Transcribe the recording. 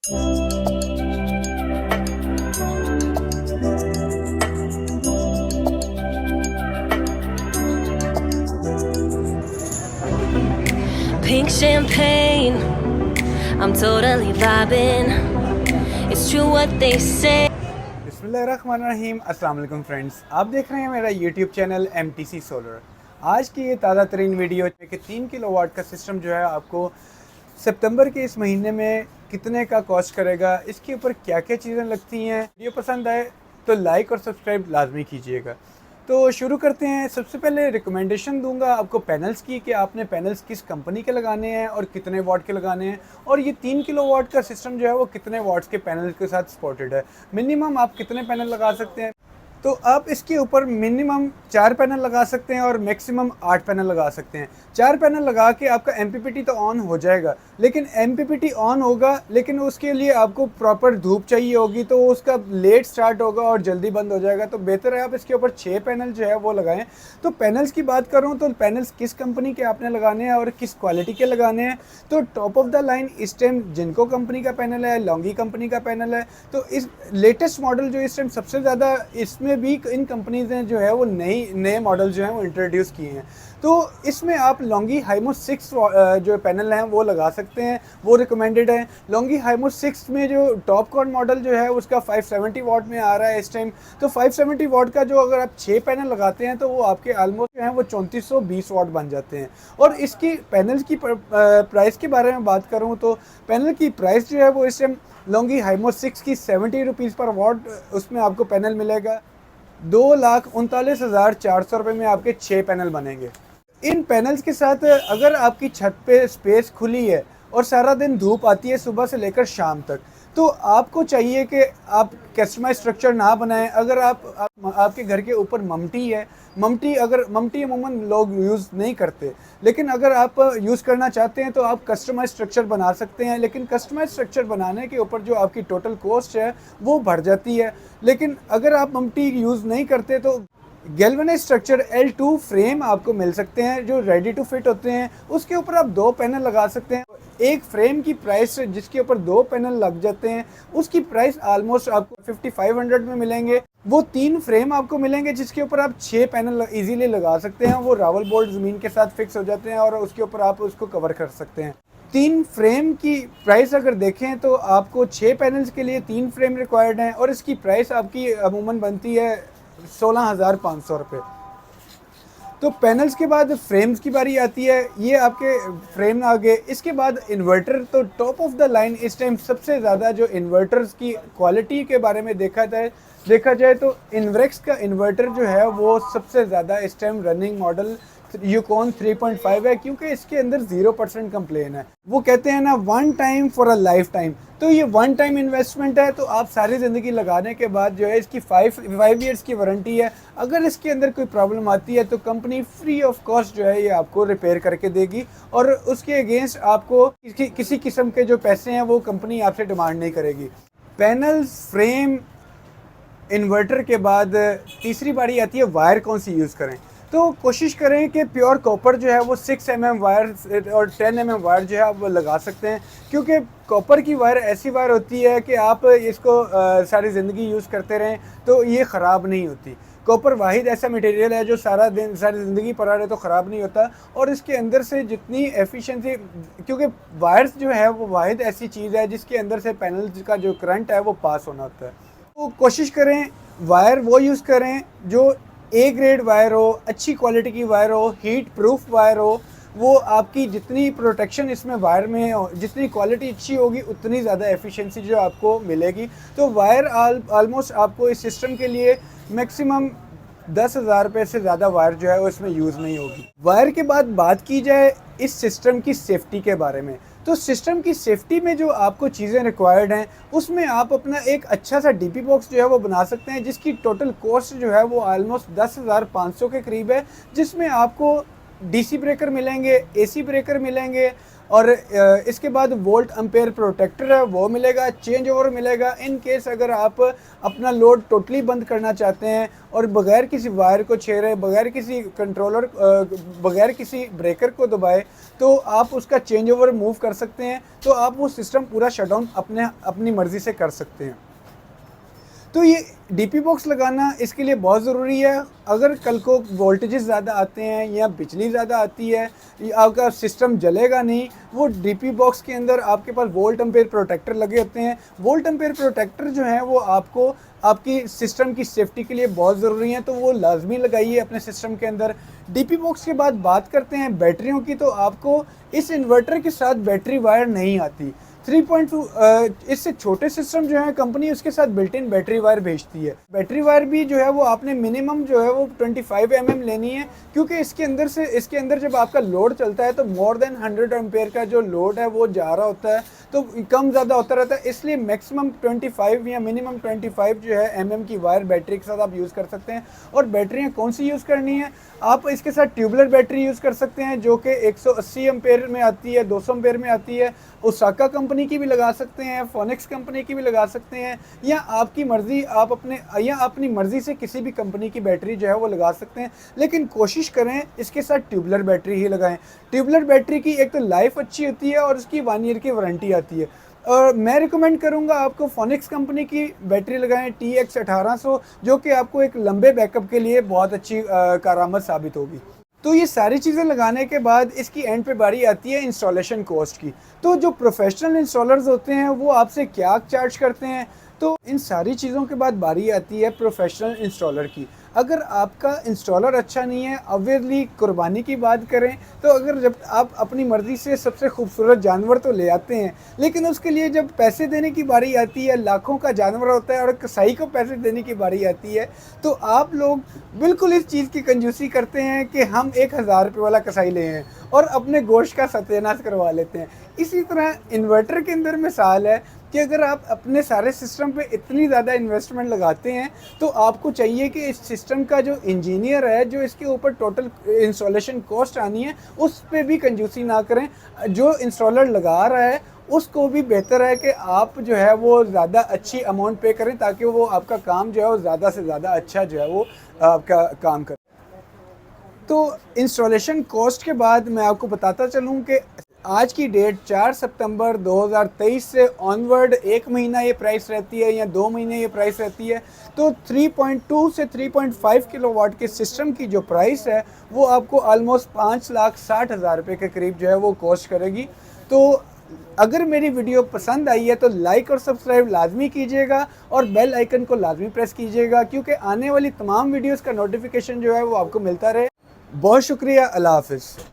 Pink champagne, I'm totally vibing. It's true what they say. बिस्मिल्लाहिर्रहमानिर्रहीम। अस्सलाम वालेकुम friends, आप देख रहे हैं मेरा यूट्यूब चैनल MTC सोलर। आज की ये ताज़ा तरीन वीडियो है कि 3 किलोवाट का सिस्टम जो है आपको सितंबर के इस महीने में कितने का कॉस्ट करेगा, इसके ऊपर क्या क्या चीज़ें लगती हैं। वीडियो पसंद आए तो लाइक और सब्सक्राइब लाजमी कीजिएगा। तो शुरू करते हैं। सबसे पहले रिकमेंडेशन दूंगा आपको पैनल्स की कि आपने पैनल्स किस कंपनी के लगाने हैं और कितने वाट के लगाने हैं, और ये 3 किलो वाट का सिस्टम जो है वो कितने वाट्स के पैनल के साथ सपोर्टेड है। मिनिमम आप कितने पैनल लगा सकते हैं, तो आप इसके ऊपर मिनिमम 4 पैनल लगा सकते हैं और मैक्सिमम 8 पैनल लगा सकते हैं। 4 पैनल लगा के आपका MPPT तो ऑन हो जाएगा, लेकिन MPPT ऑन होगा लेकिन उसके लिए आपको प्रॉपर धूप चाहिए होगी, तो उसका लेट स्टार्ट होगा और जल्दी बंद हो जाएगा। तो बेहतर है आप इसके ऊपर 6 पैनल जो है वो लगाएं। तो पैनल्स की बात करूं तो पैनल्स किस कंपनी के आपने लगाने हैं और किस क्वालिटी के लगाने हैं। तो टॉप ऑफ द लाइन इस टाइम जिनको कंपनी का पैनल है, लॉन्गी कंपनी का पैनल है। तो इस लेटेस्ट मॉडल जो इस टाइम सबसे ज़्यादा इसमें भी इन कंपनीज ने जो है वो नए मॉडल जो हैं वो इंट्रोड्यूस किए हैं। तो इसमें आप लॉन्गी हाइमो 6 जो पैनल हैं वो लगा सकते हैं, वो रिकमेंडेड है। लॉन्गी हाइमो 6 में जो टॉप कॉर्ड मॉडल जो है उसका 570 वाट में आ रहा है इस टाइम। तो 570 वाट का जो अगर आप 6 पैनल लगाते हैं तो वो आपके ऑलमोस्ट जो है वो 3420 वाट बन जाते हैं। और इसकी पैनल्स की प्राइस के बारे में बात करूँ तो पैनल की प्राइस जो है वो इस टाइम लॉन्गी हाइमो 6 की 70 रुपीज़ पर वाट उसमें आपको पैनल मिलेगा। 2,39,400 रुपये में आपके 6 पैनल बनेंगे। इन पैनल्स के साथ अगर आपकी छत पे स्पेस खुली है और सारा दिन धूप आती है सुबह से लेकर शाम तक, तो आपको चाहिए कि आप कस्टमाइज स्ट्रक्चर ना बनाएं। अगर आपके घर के ऊपर ममटी है, ममटी अमूमन लोग यूज़ नहीं करते, लेकिन अगर आप यूज़ करना चाहते हैं तो आप कस्टमाइज स्ट्रक्चर बना सकते हैं। लेकिन कस्टमाइज स्ट्रक्चर बनाने के ऊपर जो आपकी टोटल कॉस्ट है वो बढ़ जाती है। लेकिन अगर आप ममटी यूज़ नहीं करते तो गैल्वेनाइज स्ट्रक्चर L2 फ्रेम आपको मिल सकते हैं जो रेडी टू फिट होते हैं। उसके ऊपर आप 2 पैनल लगा सकते हैं। एक फ्रेम की प्राइस जिसके ऊपर 2 पैनल लग जाते हैं उसकी प्राइस ऑलमोस्ट आपको 5500 में मिलेंगे। वो 3 फ्रेम आपको मिलेंगे जिसके ऊपर आप 6 पैनल इजीली लगा सकते हैं। वो रावल बोल्ट ज़मीन के साथ फिक्स हो जाते हैं और उसके ऊपर आप उसको कवर कर सकते हैं। 3 फ्रेम की प्राइस अगर देखें तो आपको 6 पैनल्स के लिए 3 फ्रेम रिक्वायर्ड हैं और इसकी प्राइस आपकी अमूमन बनती है 16,500 रुपये। तो पैनल्स के बाद फ्रेम्स की बारी आती है। ये आपके फ्रेम आ गए। इसके बाद इन्वर्टर, तो टॉप ऑफ द लाइन इस टाइम सबसे ज़्यादा जो इन्वर्टर्स की क्वालिटी के बारे में देखा जाए तो इन्वेक्स का इन्वर्टर जो है वो सबसे ज़्यादा इस टाइम रनिंग मॉडल यूकॉन 3.5 है, क्योंकि इसके अंदर 0% कंप्लेन है। वो कहते हैं ना, one time for a life time. तो ये वन टाइम इन्वेस्टमेंट है, तो आप सारी ज़िंदगी लगाने के बाद जो है इसकी 5 ईयर्स की वारंटी है। अगर इसके अंदर कोई प्रॉब्लम आती है तो कंपनी फ्री ऑफ कॉस्ट जो है ये आपको रिपेयर करके देगी और उसके अगेंस्ट आपको किसी किस्म के जो पैसे हैं वो कंपनी आपसे डिमांड नहीं करेगी। पैनल्स, फ्रेम, इन्वर्टर के बाद तीसरी बारी आती है वायर कौन सी यूज़ करें। तो कोशिश करें कि प्योर कॉपर जो है वो 6 mm वायर और 10 mm वायर जो है आप लगा सकते हैं, क्योंकि कॉपर की वायर ऐसी वायर होती है कि आप इसको सारी ज़िंदगी यूज़ करते रहें तो ये ख़राब नहीं होती। कॉपर वाहिद ऐसा मटेरियल है जो सारी ज़िंदगी पड़ा रहे तो ख़राब नहीं होता, और इसके अंदर से जितनी एफिशिएंसी, क्योंकि वायर्स जो है वो वाहिद ऐसी चीज़ है जिसके अंदर से पैनल का जो करंट है वो पास होना होता है। तो कोशिश करें वायर वो यूज़ करें जो A ग्रेड वायर हो, अच्छी क्वालिटी की वायर हो, हीट प्रूफ वायर हो। वो आपकी जितनी प्रोटेक्शन इसमें वायर में हो, जितनी क्वालिटी अच्छी होगी उतनी ज़्यादा एफिशिएंसी जो आपको मिलेगी। तो वायर ऑलमोस्ट आपको इस सिस्टम के लिए मैक्सिमम 10,000 रुपये से ज़्यादा वायर जो है वो इसमें यूज़ नहीं होगी। वायर के बाद बात की जाए इस सिस्टम की सेफ्टी के बारे में, तो सिस्टम की सेफ्टी में जो आपको चीज़ें रिक्वायर्ड हैं उसमें आप अपना एक अच्छा सा DP बॉक्स जो है वो बना सकते हैं, जिसकी टोटल कॉस्ट जो है वो ऑलमोस्ट 10,500 के करीब है, जिसमें आपको DC ब्रेकर मिलेंगे, AC ब्रेकर मिलेंगे और इसके बाद वोल्ट एम्पेयर प्रोटेक्टर है वो मिलेगा, चेंज ओवर मिलेगा इन केस अगर आप अपना लोड टोटली बंद करना चाहते हैं और बगैर किसी वायर को छेड़े, बगैर किसी कंट्रोलर, बगैर किसी ब्रेकर को दबाए तो आप उसका चेंज ओवर मूव कर सकते हैं। तो आप वो सिस्टम पूरा शटडाउन अपनी मर्ज़ी से कर सकते हैं। तो ये डीपी बॉक्स लगाना इसके लिए बहुत ज़रूरी है। अगर कल को वोल्टेजेस ज़्यादा आते हैं या बिजली ज़्यादा आती है, आपका सिस्टम जलेगा नहीं। वो डीपी बॉक्स के अंदर आपके पास वोल्ट एम्पेयर प्रोटेक्टर लगे होते हैं। वोल्ट एम्पेयर प्रोटेक्टर जो है वो आपको आपकी सिस्टम की सेफ्टी के लिए बहुत ज़रूरी है, तो वो लाजमी लगाइए अपने सिस्टम के अंदर। डीपी बॉक्स के बाद बात करते हैं बैटरियों की, तो आपको इस इन्वर्टर के साथ बैटरी वायर नहीं आती। 3.2 इससे छोटे सिस्टम जो है कंपनी उसके साथ बिल्ट इन बैटरी वायर भेजती है। बैटरी वायर भी जो है वो आपने मिनिमम जो है वो 25 mm लेनी है, क्योंकि इसके अंदर जब आपका लोड चलता है तो मोर देन 100 एम्पेयर का जो लोड है वो जा रहा होता है, तो कम ज़्यादा होता रहता है। इसलिए मैक्सिमम 25 या मिनिमम 25 जो है mm की वायर बैटरी के साथ आप यूज़ कर सकते हैं। और बैटरियाँ कौन सी यूज़ करनी है, आप इसके साथ ट्यूबुलर बैटरी यूज़ कर सकते हैं जो कि 180 एम्पेयर में आती है, 200 एम्पेयर में आती है। ओसाका कंपनी की भी लगा सकते हैं, फोनिक्स कंपनी की भी लगा सकते हैं, या आपकी मर्ज़ी, आप अपनी मर्ज़ी से किसी भी कंपनी की बैटरी जो है वो लगा सकते हैं। लेकिन कोशिश करें इसके साथ ट्यूबुलर बैटरी ही लगाएं। ट्यूबुलर बैटरी की एक तो लाइफ अच्छी होती है और उसकी 1 ईयर की वारंटी आती है। और मैं रिकमेंड करूंगा आपको फोनिक्स कंपनी की बैटरी लगाएं TX 1800, जो कि आपको एक लंबे बैकअप के लिए बहुत अच्छी कारआमद साबित होगी। तो ये सारी चीज़ें लगाने के बाद इसकी एंड पे बारी आती है इंस्टॉलेशन कॉस्ट की। तो जो प्रोफेशनल इंस्टॉलर्स होते हैं वो आपसे क्या चार्ज करते हैं, तो इन सारी चीज़ों के बाद बारी आती है प्रोफेशनल इंस्टॉलर की। अगर आपका इंस्टॉलर अच्छा नहीं है, ऑब्वियसली कुर्बानी की बात करें तो अगर जब आप अपनी मर्ज़ी से सबसे खूबसूरत जानवर तो ले आते हैं, लेकिन उसके लिए जब पैसे देने की बारी आती है, लाखों का जानवर होता है और कसाई को पैसे देने की बारी आती है, तो आप लोग बिल्कुल इस चीज़ की कंजूसी करते हैं कि हम 1000 रुपये वाला कसाई ले हैं और अपने गोश्त का सत्यानाश करवा लेते हैं। इसी तरह इन्वर्टर के अंदर मिसाल है कि अगर आप अपने सारे सिस्टम पे इतनी ज़्यादा इन्वेस्टमेंट लगाते हैं तो आपको चाहिए कि इस सिस्टम का जो इंजीनियर है, जो इसके ऊपर टोटल इंस्टॉलेशन कॉस्ट आनी है, उस पे भी कंजूसी ना करें। जो इंस्टॉलर लगा रहा है उसको भी बेहतर है कि आप जो है वो ज़्यादा अच्छी अमाउंट पे करें, ताकि वो आपका काम जो है वो ज़्यादा से ज़्यादा अच्छा जो है वो आपका काम करे। तो इंस्टॉलेशन कॉस्ट के बाद मैं आपको बताता चलूँ कि आज की डेट 4 सितंबर 2023 से ऑनवर्ड 1 महीना ये प्राइस रहती है या 2 महीने ये प्राइस रहती है। तो 3.2 से 3.5 किलोवाट के सिस्टम की जो प्राइस है वो आपको ऑलमोस्ट 5,60,000 रुपये के करीब जो है वो कॉस्ट करेगी। तो अगर मेरी वीडियो पसंद आई है तो लाइक और सब्सक्राइब लाजमी कीजिएगा और बेल आइकन को लाजमी प्रेस कीजिएगा, क्योंकि आने वाली तमाम वीडियोज़ का नोटिफिकेशन जो है वो आपको मिलता रहे। बहुत शुक्रिया, अल्लाह हाफ़िज़।